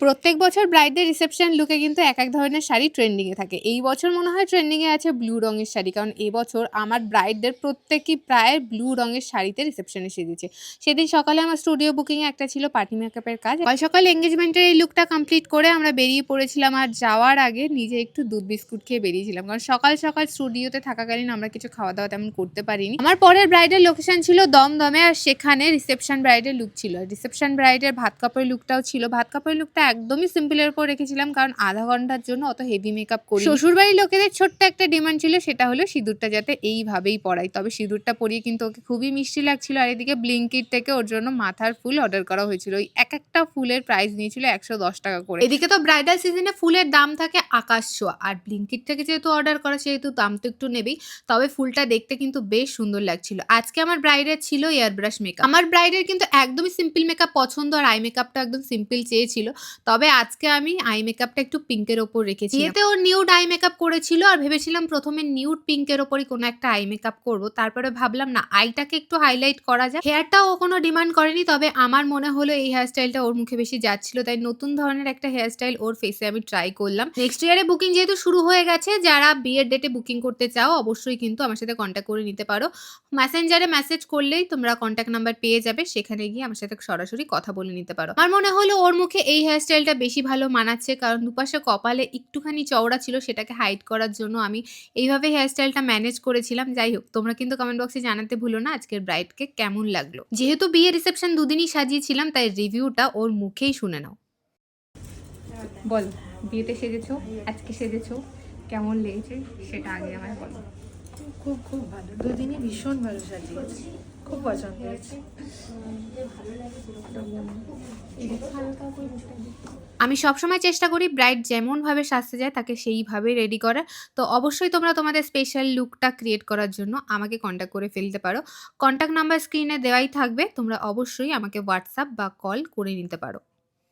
প্রত্যেক বছর ব্রাইডদের রিসেপশন লুকে কিন্তু এক এক ধরনের শাড়ি ট্রেন্ডিংয়ে থাকে। এই বছর মনে হয় ট্রেন্ডিংয়ে আছে ব্লু রঙের শাড়ি। কারণ এবছর আমার ব্রাইডদের প্রত্যেকেই প্রায় ব্লু রঙের শাড়িতে রিসেপশনে সেজেছে। সেদিন সকালে আমার স্টুডিও বুকিংয়ে একটা ছিল পার্টি মেকআপের কাজ। সকাল সকাল এঙ্গেজমেন্টের এই লুকটা কমপ্লিট করে আমরা বেরিয়ে পড়েছিলাম। আর যাওয়ার আগে নিজে একটু দুধ বিস্কুট খেয়ে বেরিয়েছিলাম। কারণ সকাল সকাল স্টুডিওতে থাকাকালীন আমরা কিছু খাওয়া দাওয়া তেমন করতে পারিনি। আমার পরের ব্রাইডের লোকেশন ছিল দমদমে, আর সেখানে রিসেপশন ব্রাইডের লুক ছিল। রিসেপশন ব্রাইডের ভাত কাপড়ের লুকটাও ছিল। ভাত কাপড়ের লুকটা একদমই সিম্পলের উপর রেখেছিলাম, কারণ আধা ঘন্টার জন্য অত হেভি মেকআপ করি। শ্বশুরবাড়ির লোকেদের ছোট্ট একটা ডিমান্ড ছিল, সেটা হলো সিঁদুরটা যাতে এইভাবেই পরাই। তবে সিঁদুরটা পরিয়ে কিন্তু ওকে খুবই মিষ্টি লাগছিল। আর এদিকে ব্লিঙ্কিট থেকে ওর জন্য মাথার ফুল অর্ডার করা হয়েছিল। ওই এক একটা ফুলের প্রাইস নিয়েছিল 110 টাকা করে। এদিকে তো ব্রাইডাল সিজনে ফুলের দাম থাকে আকাশ ছোঁয়া, আর ব্লিঙ্কিট থেকে যেহেতু অর্ডার করা সেহেতু দাম তো একটু নেবেই। তবে ফুলটা দেখতে কিন্তু বেশ সুন্দর লাগছিল। আজকে আমার ব্রাইডের ছিল এয়ার ব্রাশ মেকআপ। আমার ব্রাইডের কিন্তু একদমই সিম্পল মেকআপ পছন্দ, আর আই মেকআপটা একদম সিম্পল চেয়েছিল। তবে আজকে আমি আই মেকআপটা একটু পিঙ্কের ওপর রেখেছি। এতে ও নিউড আই মেকআপ করেছিল, আর ভেবেছিলাম প্রথমে নিউড পিঙ্কের ওপরই কোনো একটা আই মেকআপ করবো। তারপরে ভাবলাম না, আইটাকে একটু হাইলাইট করা যায়। হেয়ারটাও ও কোনো ডিমান্ড করেনি, তবে আমার মনে হলো এই হেয়ারস্টাইলটা ওর মুখে বেশি যাচ্ছিল, তাই নতুন ধরনের একটা হেয়ারস্টাইল ওর ফেসে আমি ট্রাই করলাম। নেক্সট ইয়ারে বুকিং যেহেতু শুরু হয়ে গেছে, যারা বিয়ের ডেটে বুকিং করতে চাও অবশ্যই কিন্তু আমার সাথে কন্ট্যাক্ট করে নিতে পারো। মেসেঞ্জারে মেসেজ করলেই তোমরা কন্ট্যাক্ট নাম্বার পেয়ে যাবে, সেখানে গিয়ে আমার সাথে সরাসরি কথা বলে নিতে পারো। আমার মনে হলো ওর মুখে এই হেয়ারস্টাইলটা বেশি ভালো মানাচ্ছে, কারণ দুপাশে কপালে একটুখানি চওড়া ছিল, সেটাকে হাইড করার জন্য আমি এইভাবে হেয়ারস্টাইলটা ম্যানেজ করেছিলাম। যাই হোক, তোমরা কিন্তু কমেন্ট বক্সে জানাতে ভুলো না আজকের ব্রাইডকে কেমন লাগলো। যেহেতু বিয়ে রিসেপশন দুদিনই সাজিয়েছিলাম, তাই রিভিউটা ওর মুখেই শুনে নাও। বল, বিয়েতে সেজেছো, আজকে সেজেছো, কেমন লেগেছে সেটা আগে আমায় বলো। খুব খুব ভালো, দুদিনই ভীষণ ভালো সাজিয়েছি, খুব পছন্দ হয়েছে। আমি সবসময় চেষ্টা করি ব্রাইড যেমনভাবে সাজতে যায় তাকে সেইভাবে রেডি করার। তো অবশ্যই তোমরা তোমাদের স্পেশাল লুকটা ক্রিয়েট করার জন্য আমাকে কন্ট্যাক্ট করে ফেলতে পারো। কন্ট্যাক্ট নাম্বার স্ক্রিনে দেওয়াই থাকবে, তোমরা অবশ্যই আমাকে হোয়াটসঅ্যাপ বা কল করে নিতে পারো।